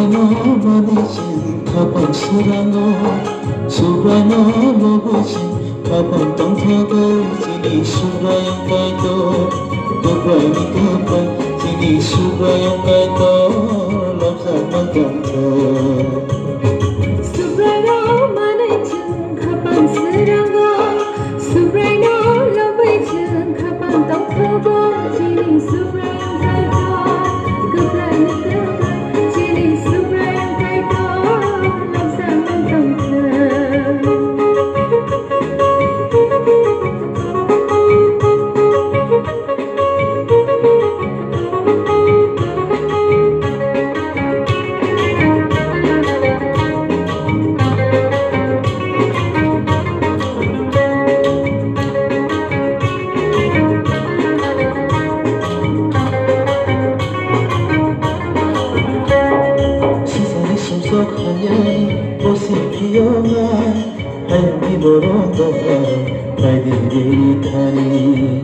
만해진 가방 사랑어 수라나 먹어진 가방 땅타가 지니 수라양 가이도 가방이 가방 지니 수라양 가이도 럽사만 땅타 수라나 만해진 가방 사랑어 수라나 먹어진 가방 땅타가 지니 수라양 가이도 하얀 꽃이 피어난 하얀 보러 가서 발디디 타니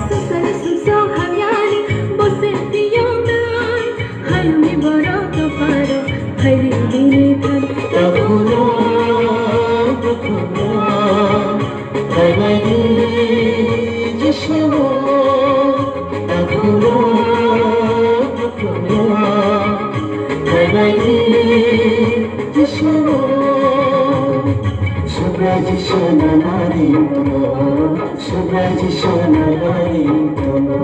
세상에 숨성하얀 꽃이 피어난 하얀 보러 가서 발디디 타니 따구나 발발디 지시모 따구나 Subhajishana Marintomo Subhajishana Marintomo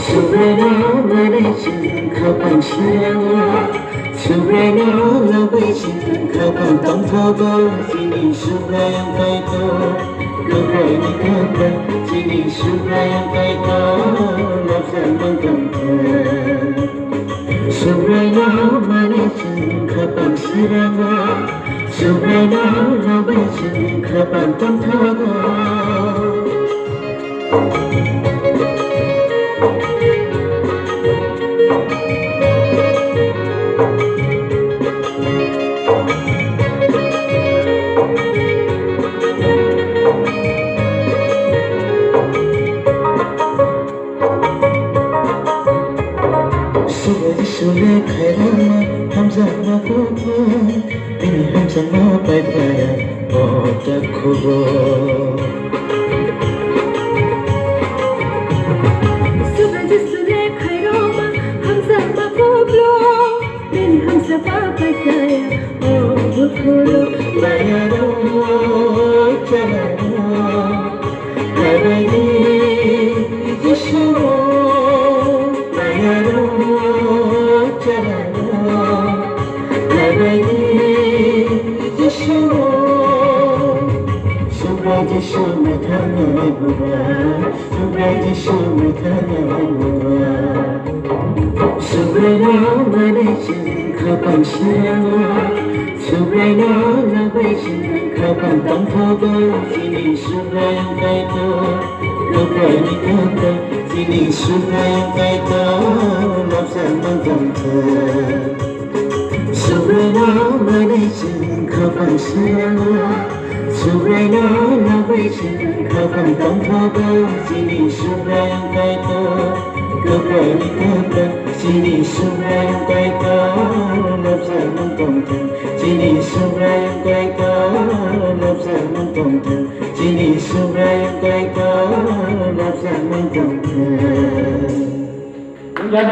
Subrana Marishin Kapan Shirama Subrana Labishin Kapan Tamtaba Jini Subrayam Kaito Kapan Kapan Jini Subrayam Kaito Lapsan Kamta Subrana Marishin Kapan Shirama Subrana Labishin Kapan Tamtaba Sule khairama hamza na kubo bini hamza na baibaya oda kubo Sule khairama hamza na kubo bini hamza na baibaya oda kubo bayaro chanaro bayani jishmo bayaro Subhajishana Thana Bura Subhajishana Thana Bura Subrana Marishin Kapan Shirama Subrana Labishin Kapan Tamtaba Jini Subrayam Kaito Kapani Kapa Jini Subrayam Kaito Lapsan Tamta Subrana Marishin Kapan Shirama Subrana Labishin Kapan Tamtaba Jini Subrayam Kaito Kapani Kapa Jini Subrayam Kaito Lapsan Tamta Jini Subrayam Kaito Lapsan Tamta Jini Subrayam Kaito Lapsan Tamta